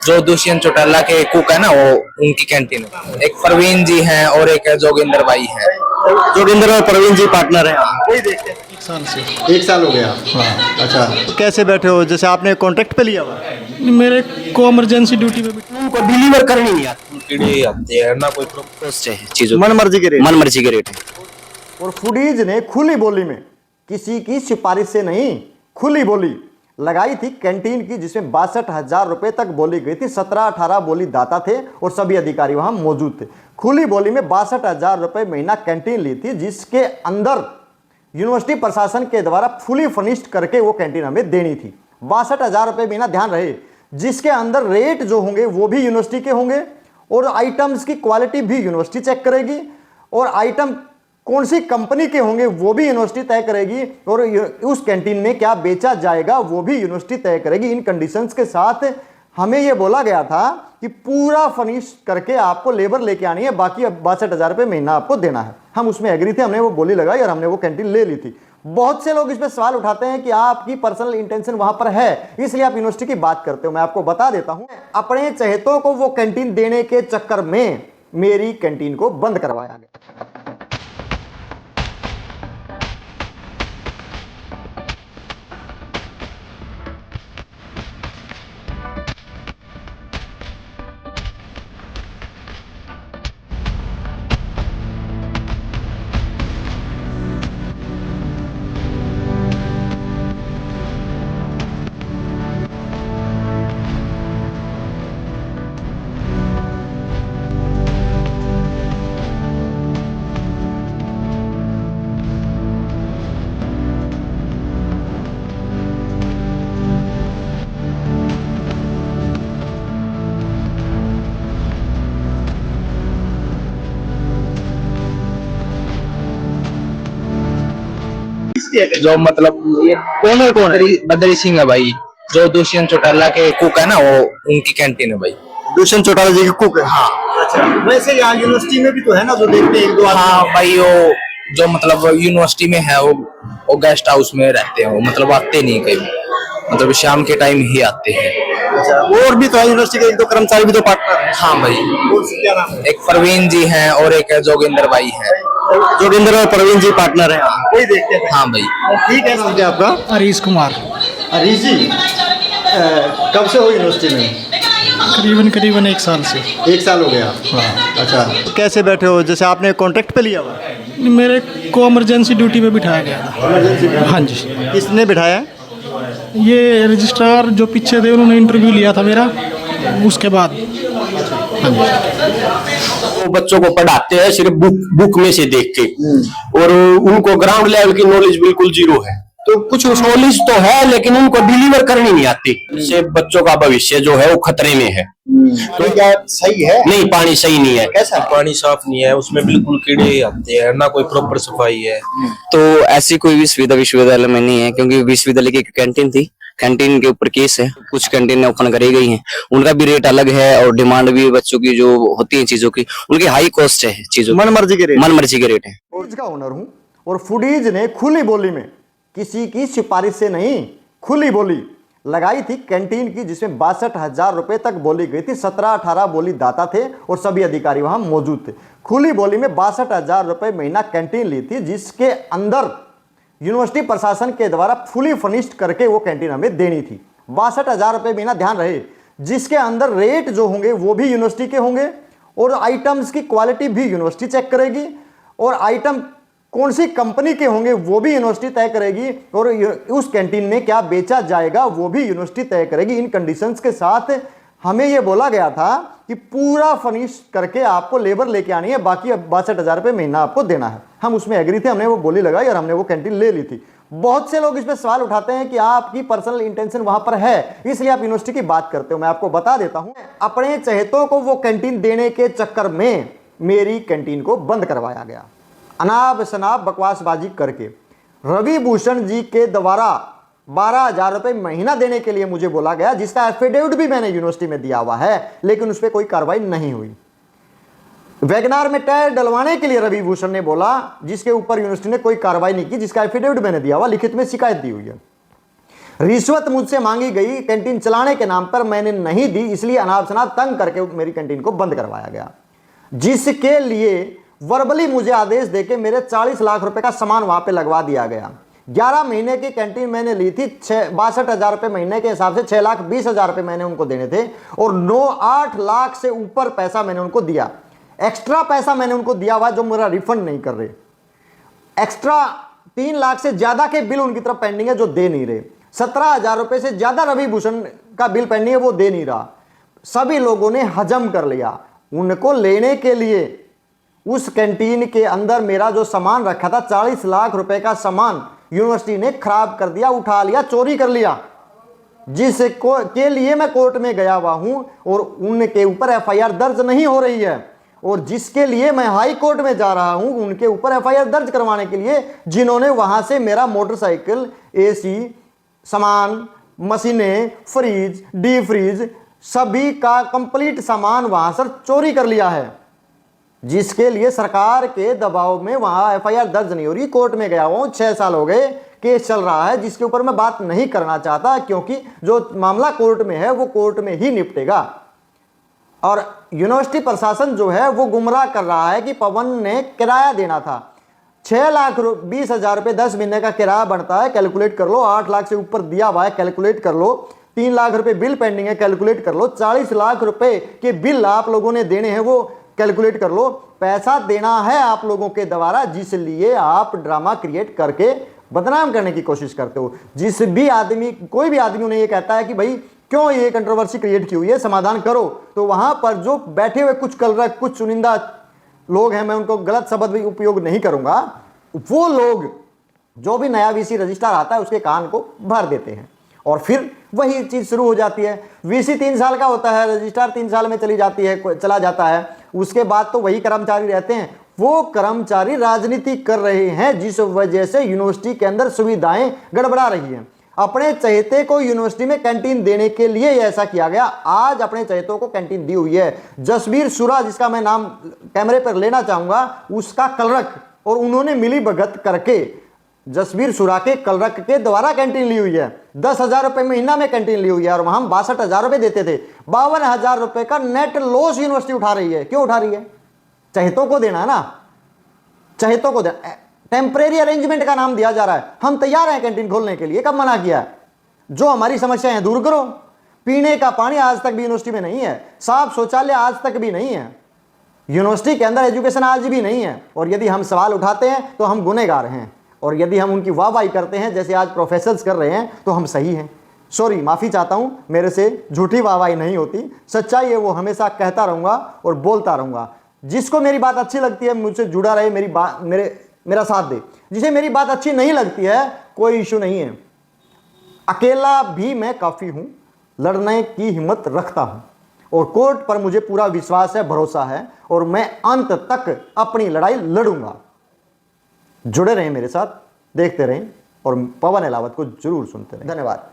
जो दुष्यंत चौटाला के कुक है ना, वो उनकी कैंटीन है। एक प्रवीण जी हैं और एक जोगिंदर भाई हैं। जोगिंदर और प्रवीण जी पार्टनर हैं। वही देखते हैं। एक साल से। 1 साल हो गया। हाँ। अच्छा, तो कैसे बैठे हो? जैसे आपने कॉन्ट्रैक्ट पे लिया हुआ है? मेरे को इमरजेंसी ड्यूटी पे भी उनको डिलीवर करनी नहीं आती। कीड़े आते हैं ना, कोई प्रोसेस है चीजों मन मर्जी के रेट। मन मर्जी के रेट है। और फूडीज ने खुली बोली में, किसी की सिफारिश से नहीं, खुली बोली लगाई थी कैंटीन की, जिसमें 62,000 रुपए तक बोली गई थी। 17-18 बोली दाता थे और सभी अधिकारी वहां मौजूद थे। खुली बोली में 62,000 रुपए महीना कैंटीन ली थी, जिसके अंदर यूनिवर्सिटी प्रशासन के द्वारा फुली फर्निश्ड करके वो कैंटीन हमें देनी थी। 62,000 रुपए महीना, ध्यान रहे, जिसके अंदर रेट जो होंगे वो भी यूनिवर्सिटी के होंगे और आइटम्स की क्वालिटी भी यूनिवर्सिटी चेक करेगी और आइटम कौन सी कंपनी के होंगे वो भी यूनिवर्सिटी तय करेगी और उस कैंटीन में क्या बेचा जाएगा वो भी यूनिवर्सिटी तय करेगी। इन कंडीशंस के साथ हमें ये बोला गया था कि पूरा फर्निश करके आपको लेबर लेके आनी है, बाकी 62,000 रुपये महीना आपको देना है। हम उसमें एग्री थे, हमने वो बोली लगाई और हमने वो कैंटीन ले ली थी। बहुत से लोग इस पर सवाल उठाते हैं कि आपकी पर्सनल इंटेंशन वहां पर है, इसलिए आप यूनिवर्सिटी की बात करते हो। मैं आपको बता देता हूं, अपने चहेतों को वो कैंटीन देने के चक्कर में मेरी कैंटीन को बंद करवाया गया। जो मतलब ये कौन है? बद्री सिंह है भाई, जो दुष्यंत चौटाला के कुक है ना, वो उनकी कैंटीन है भाई। दुष्यंत चौटाला जी के कुक है। हाँ। अच्छा, वैसे यहाँ यूनिवर्सिटी में भी तो है ना, जो देखते हैं 1-2 हाँ भाई, वो जो मतलब यूनिवर्सिटी में है, वो गेस्ट हाउस में रहते हैं। वो मतलब आते नहीं कहीं, मतलब शाम के टाइम ही आते हैं। अच्छा, और भी तो है यूनिवर्सिटी के 1-2 कर्मचारी भी तो पार्टनर है। हाँ भाई, क्या नाम है? एक प्रवीण जी हैं और एक जोगिंदर भाई हैं। जोगिंदर और प्रवीण जी पार्टनर हैं। वही देखते हैं। हाँ भाई। ठीक है, नाम क्या आपका? हरीश कुमार। हरीश जी, कब से हो यूनिवर्सिटी में? करीबन 1 साल से। 1 साल हो गया। हाँ। अच्छा, तो कैसे बैठे हो? जैसे आपने कॉन्ट्रैक्ट पे लिया हुआ है? मेरे को इमरजेंसी ड्यूटी पे बिठाया गया था। हाँ जी। किसने बिठाया? ये रजिस्ट्रार जो पीछे थे, उन्होंने इंटरव्यू लिया था मेरा, उसके बाद। हाँ जी। वो बच्चों को पढ़ाते हैं सिर्फ बुक में से देख के, और उनको ग्राउंड लेवल की नॉलेज बिल्कुल जीरो है। तो कुछ नॉलेज तो है लेकिन उनको डिलीवर करनी नहीं आती। इससे बच्चों का भविष्य जो है वो खतरे में है। तो क्या सही है? नहीं, पानी सही नहीं है। कैसा? पानी साफ नहीं है, उसमें बिल्कुल कीड़े आते हैं ना, कोई प्रॉपर सफाई है। तो ऐसी कोई भी सुविधा विश्वविद्यालय में नहीं है, क्योंकि विश्वविद्यालय की कैंटीन थी, कैंटीन के ऊपर केस है। कुछ कैंटीन ओपन करी गई हैं, उनका भी रेट अलग है और डिमांड भी बच्चों की जो होती है चीजों की, उनकी हाई कॉस्ट है चीजों मन मर्जी के रेट। मन मर्जी के रेट है। फूडीज का ओनर हूं और फूडीज ने खुली बोली में, किसी की सिफारिश से नहीं, खुली बोली लगाई थी कैंटीन की, जिसमें 62,000 रुपए तक बोली गई थी। 17-18 बोली दाता थे और सभी अधिकारी वहां मौजूद थे। खुली बोली में 62,000 रुपए महीना कैंटीन ली थी, जिसके अंदर यूनिवर्सिटी प्रशासन के द्वारा फुली फर्निश्ड करके वो कैंटीन हमें देनी थी। 62,000 रुपए महीना, ध्यान रहे, जिसके अंदर रेट जो होंगे वो भी यूनिवर्सिटी के होंगे और आइटम्स की क्वालिटी भी यूनिवर्सिटी चेक करेगी और आइटम कौन सी कंपनी के होंगे वो भी यूनिवर्सिटी तय करेगी और उस कैंटीन में क्या बेचा जाएगा वो भी यूनिवर्सिटी तय करेगी। इन कंडीशंस के साथ हमें ये बोला गया था कि पूरा फर्निश करके आपको लेबर लेके आनी है, बाकी 62,000 रुपये महीना आपको देना है। हम उसमें एग्री थे, हमने वो बोली लगाई और हमने वो कैंटीन ले ली थी। बहुत से लोग इस पर सवाल उठाते हैं कि आपकी पर्सनल इंटेंशन वहां पर है, इसलिए आप यूनिवर्सिटी की बात करते हो। मैं आपको बता देता हूं, अपने चहेतों को वो कैंटीन देने के चक्कर में मेरी कैंटीन को बंद करवाया गया। अनाब शनाब बकवासबाजी करके रवि भूषण जी के द्वारा 12,000 रुपये महीना देने के लिए मुझे बोला गया, जिसका एफिडेविट भी मैंने यूनिवर्सिटी में दिया हुआ है, लेकिन उस पर कोई कार्रवाई नहीं हुई। वैगनार में टायर डलवाने के लिए रवि भूषण ने बोला, जिसके ऊपर यूनिवर्सिटी ने कोई कार्रवाई नहीं की, जिसका एफिडेविट मैंने दिया हुआ, लिखित में शिकायत दी हुई है। रिश्वत मुझसे मांगी गई कैंटीन चलाने के नाम पर, मैंने नहीं दी, इसलिए अनाप शनाप तंग करके मेरी कैंटीन को बंद करवाया गया, जिसके लिए वर्बली मुझे आदेश देके मेरे 40 लाख रुपए का सामान वहां पे लगवा दिया गया। 11 महीने की कैंटीन मैंने ली थी, 62,000 रुपए महीने के हिसाब से 6,20,000 रुपए मैंने उनको देने थे, और 8 लाख से ऊपर पैसा मैंने उनको दिया। एक्स्ट्रा पैसा मैंने उनको दिया हुआ जो मेरा रिफंड नहीं कर रहे। एक्स्ट्रा 3 लाख से ज्यादा के बिल उनकी तरफ पेंडिंग है जो दे नहीं रहे। 17,000 रुपए से ज्यादा रवि भूषण का बिल पेंडिंग है, वो दे नहीं रहा। सभी लोगों ने हजम कर लिया। उनको लेने के लिए उस कैंटीन के अंदर मेरा जो सामान रखा था, 40 लाख रुपए का सामान यूनिवर्सिटी ने खराब कर दिया, उठा लिया, चोरी कर लिया, जिसको के लिए मैं कोर्ट में गया हुआ हूं और उनके ऊपर एफआईआर दर्ज नहीं हो रही है, और जिसके लिए मैं हाई कोर्ट में जा रहा हूं उनके ऊपर एफआईआर दर्ज करवाने के लिए, जिन्होंने वहां से मेरा मोटरसाइकिल, एसी, सामान, मशीनें, फ्रिज, डी फ्रिज, सभी का कंप्लीट सामान वहां से चोरी कर लिया है, जिसके लिए सरकार के दबाव में वहां एफआईआर दर्ज नहीं हो रही। कोर्ट में गया हूं, 6 साल हो गए, केस चल रहा है, जिसके ऊपर मैं बात नहीं करना चाहता, क्योंकि जो मामला कोर्ट में है वो कोर्ट में ही निपटेगा। और यूनिवर्सिटी प्रशासन जो है वो गुमराह कर रहा है कि पवन ने किराया देना था, 6,20,000 रुपए 10 महीने का किराया बनता है, कैलकुलेट कर लो, 8 लाख से ऊपर दिया हुआ है, कैलकुलेट कर लो, 3 लाख रुपए बिल पेंडिंग है, कैलकुलेट कर लो, 40 लाख रुपए के बिल आप लोगों ने देने हैं, वो कैलकुलेट कर लो। पैसा देना है आप लोगों के द्वारा, जिसलिए आप ड्रामा क्रिएट करके बदनाम करने की कोशिश करते हो। जिस भी आदमी, कोई भी आदमी उन्हें ये कहता है कि भाई क्यों ये कंट्रोवर्सी क्रिएट की हुई है, समाधान करो, तो वहां पर जो बैठे हुए कुछ कलरक, कुछ चुनिंदा लोग हैं, मैं उनको गलत शब्द भी उपयोग नहीं करूंगा, वो लोग जो भी नया वीसी रजिस्ट्रार आता है उसके कान को भर देते हैं, और फिर वही चीज शुरू हो जाती है। वीसी 3 साल का होता है, रजिस्ट्रार 3 साल में चला जाता है, उसके बाद तो वही कर्मचारी रहते हैं। वो कर्मचारी राजनीति कर रहे हैं, जिस वजह से यूनिवर्सिटी के अंदर सुविधाएं गड़बड़ा रही हैं। अपने चहेते को यूनिवर्सिटी में कैंटीन देने के लिए ऐसा किया गया। आज अपने चहेतों को कैंटीन दी हुई है। जसबीर सुरा, जिसका मैं नाम कैमरे पर लेना चाहूंगा, उसका कलरक, और उन्होंने मिली भगत करके जसबीर सुरा के कलरक के द्वारा कैंटीन ली हुई है। 10,000 रुपए महीना में कैंटीन ली हुई है, और वहां 62,000 रुपए देते थे। 52,000 रुपए का नेट लॉस यूनिवर्सिटी उठा रही है। क्यों उठा रही है? चहेतों को देना है ना, चहेतों को देना। टेम्परेरी अरेंजमेंट का नाम दिया जा रहा है। हम तैयार हैं कैंटीन खोलने के लिए, कब मना किया है? जो हमारी समस्याएं हैं दूर करो। पीने का पानी आज तक भी यूनिवर्सिटी में नहीं है, साफ शौचालय आज तक भी नहीं है, यूनिवर्सिटी के अंदर एजुकेशन आज भी नहीं है। और यदि हम सवाल उठाते हैं तो हम गुनहगार हैं, और यदि हम उनकी वाहवाही करते हैं जैसे आज प्रोफेसर्स कर रहे हैं तो हम सही हैं। सॉरी, माफ़ी चाहता हूं, मेरे से झूठी वाहवाही नहीं होती, सच्चाई है, वो हमेशा कहता रहूँगा और बोलता रहूँगा। जिसको मेरी बात अच्छी लगती है मुझसे जुड़ा रहे, मेरा साथ दे। जिसे मेरी बात अच्छी नहीं लगती है, कोई इशू नहीं है, अकेला भी मैं काफ़ी हूँ, लड़ने की हिम्मत रखता हूँ, और कोर्ट पर मुझे पूरा विश्वास है, भरोसा है, और मैं अंत तक अपनी लड़ाई लड़ूंगा। जुड़े रहें मेरे साथ, देखते रहें, और पवन अहलावत को जरूर सुनते रहें। धन्यवाद।